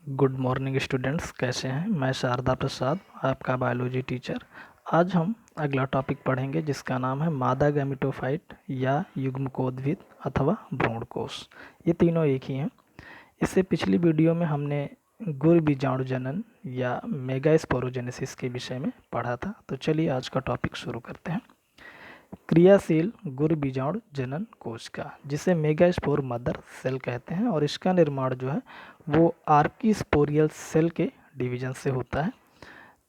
Good morning students, कैसे हैं। मैं शारदा प्रसाद, आपका बायोलॉजी टीचर। आज हम अगला टॉपिक पढ़ेंगे जिसका नाम है मादा गैमेटोफाइट या युग्मकोद्भिद अथवा भ्रूणकोश। ये तीनों एक ही हैं। इससे पिछली वीडियो में हमने गुर बीजाणु जनन या मेगास्पोरोजेनेसिस के विषय में पढ़ा था। तो चलिए आज का टॉपिक शुरू करते हैं। क्रियाशील गुर बीजाणु जनन कोशिका, जिसे मेगास्पोर मदर सेल कहते हैं, और इसका निर्माण जो है वो आर्किस्पोरियल सेल के डिवीजन से होता है।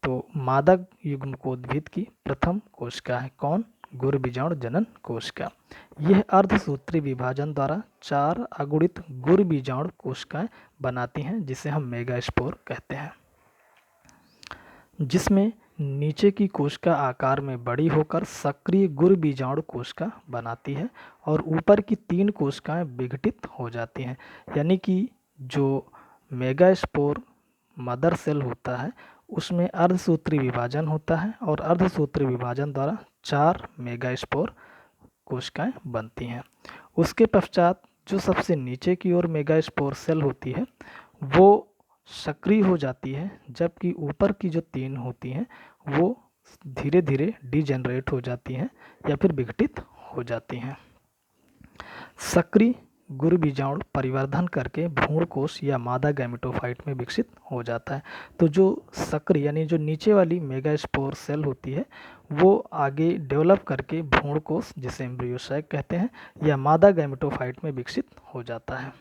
तो मादा युग्मकोद्भिद की प्रथम कोशिका है कौन? गुर बीजाणु जनन कोशिका। यह अर्धसूत्री विभाजन द्वारा 4 अगुणित गुर बीजाणु कोशिकाएं बनाती हैं, जिसे हम मेगास्पोर कहते हैं, जिसमें नीचे की कोशिका आकार में बड़ी होकर सक्रिय गुर बीजाणु कोशिका बनाती है और ऊपर की 3 कोशिकाएं विघटित हो जाती हैं। यानी कि जो मेगास्पोर मदर सेल होता है उसमें अर्धसूत्री विभाजन होता है और अर्धसूत्री विभाजन द्वारा 4 मेगास्पोर कोशिकाएं बनती हैं। उसके पश्चात जो सबसे नीचे की ओर मेगास्पोर सेल होती है वो सक्रिय हो जाती है, जबकि ऊपर की जो 3 होती हैं वो धीरे धीरे डिजेनरेट हो जाती हैं या फिर विघटित हो जाती हैं। सक्रिय गुर बीजाणु परिवर्धन करके भ्रूणकोश या मादा गैमेटोफाइट में विकसित हो जाता है। तो जो सक्रिय यानी जो नीचे वाली मेगास्पोर सेल होती है वो आगे डेवलप करके भ्रूणकोश, जिसे एम्ब्रियोसाइक कहते हैं, या मादा गैमेटोफाइट में विकसित हो जाता है।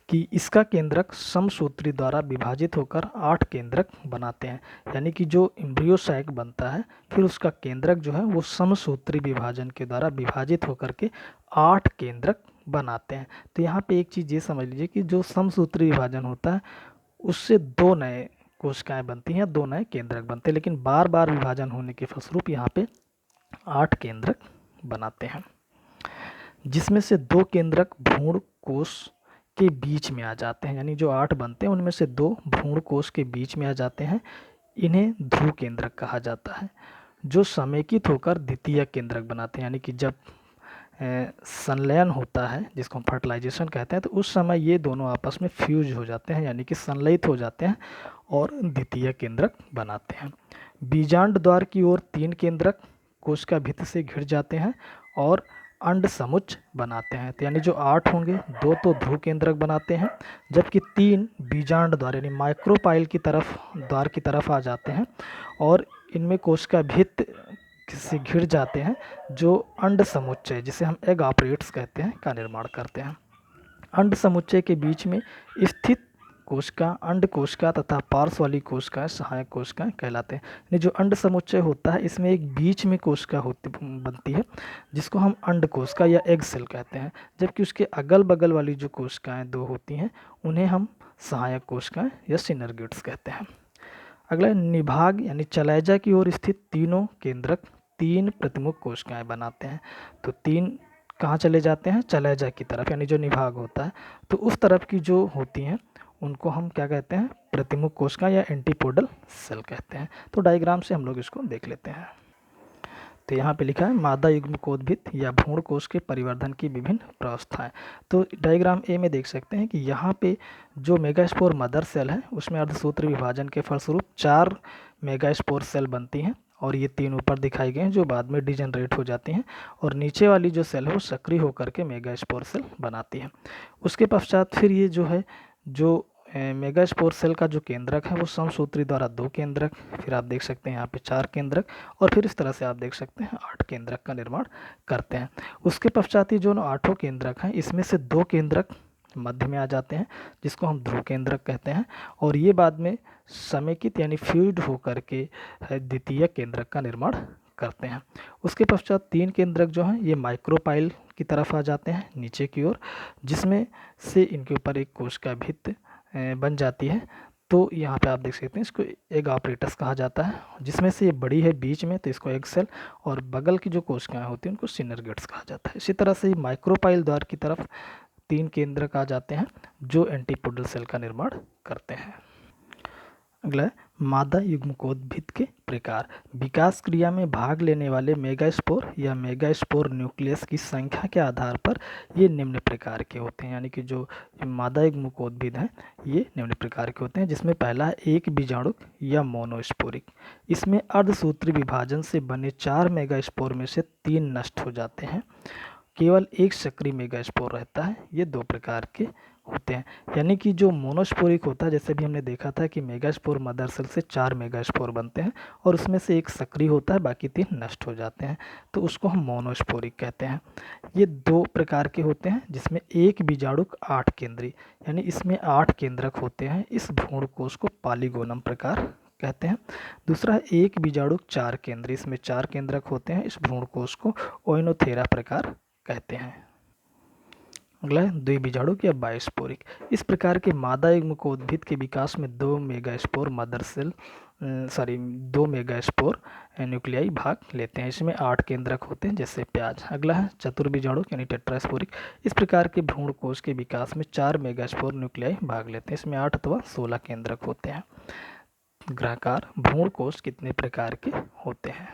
कि इसका केंद्रक समसूत्री द्वारा विभाजित होकर 8 केंद्रक बनाते हैं। यानी कि जो एम्ब्रियोसाइक बनता है फिर उसका केंद्रक जो है वो समसूत्री विभाजन के द्वारा विभाजित होकर के 8 केंद्रक बनाते हैं। तो यहाँ पे एक चीज़ ये समझ लीजिए कि जो समसूत्री विभाजन होता है उससे 2 नए कोशिकाएं बनती हैं, 2 नए केंद्रक बनते हैं, लेकिन बार बार विभाजन होने के फलस्वरूप यहाँ पे 8 केंद्रक बनाते हैं, जिसमें से 2 केंद्रक भ्रूण कोश के बीच में आ जाते हैं। यानी जो 8 बनते हैं उनमें से 2 भ्रूण कोश के बीच में आ जाते हैं। इन्हें ध्रुव केंद्रक कहा जाता है, जो समेकित होकर द्वितीय केंद्रक बनाते हैं। यानी कि जब संलयन होता है, जिसको हम फर्टिलाइजेशन कहते हैं, तो उस समय ये दोनों आपस में फ्यूज हो जाते हैं, यानी कि संलयित हो जाते हैं और द्वितीय केंद्रक बनाते हैं। बीजांड द्वार की ओर 3 केंद्रक कोशिका भित्ति से घिर जाते हैं और अंड समुच्च बनाते हैं। तो यानी जो 8 होंगे, 2 तो ध्रुव केंद्रक बनाते हैं, जबकि 3 बीजांड द्वार यानी माइक्रोपाइल की तरफ द्वार की तरफ आ जाते हैं और इनमें कोशिका भित्ति से घिर जाते हैं, जो अंड समुच्चय, जिसे हम एग ऑपरेट्स कहते हैं, का निर्माण करते हैं। अंड समुच्चय के बीच में स्थित कोशिका अंड कोशिका तथा पार्श्व वाली कोशिकाएं सहायक कोशिकाएं कहलाते हैं। यानी जो अंड समुच्चय होता है इसमें एक बीच में कोशिका बनती है, जिसको हम अंड कोशिका या एग सेल कहते हैं, जबकि उसके अगल बगल वाली जो कोशिकाएं 2 होती हैं उन्हें हम सहायक कोशिकाएं या सिनर्गिड्स कहते हैं। अगला निभाग यानी चलैजा की ओर स्थित तीनों केंद्रक 3 प्रतिमुख कोशिकाएं बनाते हैं। तो 3 कहाँ चले जाते हैं? चलैजा की तरफ, यानी जो निभाग होता है। तो उस तरफ की जो होती हैं उनको हम क्या कहते हैं? प्रतिमुख कोशिका या एंटीपोडल सेल कहते हैं। तो डायग्राम से हम लोग इसको देख लेते हैं। तो यहाँ पे लिखा है मादा युग्मकोद्भिद या भ्रूणकोश के परिवर्धन की विभिन्न प्रावस्थाएं। तो डायग्राम ए में देख सकते हैं कि यहाँ पे जो मेगास्पोर मदर सेल है उसमें अर्धसूत्री विभाजन के फलस्वरूप 4 मेगास्पोर सेल बनती हैं, और ये 3 ऊपर दिखाई गए हैं जो बाद में डिजेनरेट हो जाती हैं, और नीचे वाली जो सेल है वो सक्रिय होकर के मेगास्पोर सेल बनाती है। उसके पश्चात फिर ये जो है जो मेगास्पोर सेल का जो केंद्रक है वो समसूत्री द्वारा 2 केंद्रक, फिर आप देख सकते हैं यहाँ पे 4 केंद्रक, और फिर इस तरह से आप देख सकते हैं 8 केंद्रक का निर्माण करते हैं। उसके पश्चात ही जो 8 केंद्रक हैं इसमें से 2 केंद्रक मध्य में आ जाते हैं, जिसको हम ध्रुव केंद्रक कहते हैं, और ये बाद में समेकित यानी फ्यूज्ड होकर के द्वितीय केंद्रक का निर्माण करते हैं। उसके पश्चात 3 केंद्रक जो हैं ये माइक्रोपाइल की तरफ आ जाते हैं नीचे की ओर, जिसमें से इनके ऊपर एक कोशिका भित्ति बन जाती है। तो यहाँ पे आप देख सकते हैं इसको एग ऑपरेटस कहा जाता है, जिसमें से ये बड़ी है बीच में तो इसको एग सेल, और बगल की जो कोशिकाएं होती हैं उनको सिनर्गिड्स कहा जाता है। इसी तरह से माइक्रोपाइल द्वार की तरफ 3 केंद्रक आ जाते हैं जो एंटीपोडल सेल का निर्माण करते हैं। अगला मादा युग्मकोद्भिद के प्रकार। विकास क्रिया में भाग लेने वाले मेगास्पोर या मेगास्पोर न्यूक्लियस की संख्या के आधार पर ये निम्न प्रकार के होते हैं, यानी कि जो मादा युग्मकोद्भिद हैं ये निम्न प्रकार के होते हैं, जिसमें पहला है एक बीजाणुक या मोनोस्पोरिक। इसमें अर्धसूत्री विभाजन से बने 4 मेगास्पोर में से 3 नष्ट हो जाते हैं, केवल एक सक्रिय मेगास्पोर रहता है। ये 2 प्रकार के होते हैं, यानी कि जो मोनोस्पोरिक होता है, जैसे भी हमने देखा था कि मेगास्पोर मदर सेल से 4 मेगास्पोर बनते हैं और उसमें से एक सक्रिय होता है, बाकी 3 नष्ट हो जाते हैं, तो उसको हम मोनोस्पोरिक कहते हैं। ये 2 प्रकार के होते हैं, जिसमें एक बीजाणुक 8 केंद्री, यानी इसमें 8 केंद्रक होते हैं। इस भ्रूणकोश को पॉलीगोनम प्रकार कहते हैं। दूसरा है एक बीजाणुक 4 केंद्री, इसमें 4 केंद्रक होते हैं। इस भ्रूणकोश को ओइनोथेरा प्रकार कहते हैं। अगला है द्विबीजाणुक या बायोस्पोरिक। इस प्रकार के मादा युग्मकोद्भिद के विकास में 2 मेगास्पोर न्यूक्लियाई भाग लेते हैं। इसमें 8 केंद्रक होते हैं, जैसे प्याज। अगला है चतुर्बीजाणुक यानी टेट्रास्पोरिक। इस प्रकार के भ्रूणकोश के विकास में 4 मेगास्पोर न्यूक्लियाई भाग लेते हैं। इसमें 8 अथवा 16 केंद्रक होते हैं। ग्रहाकार भ्रूणकोश कितने प्रकार के होते हैं?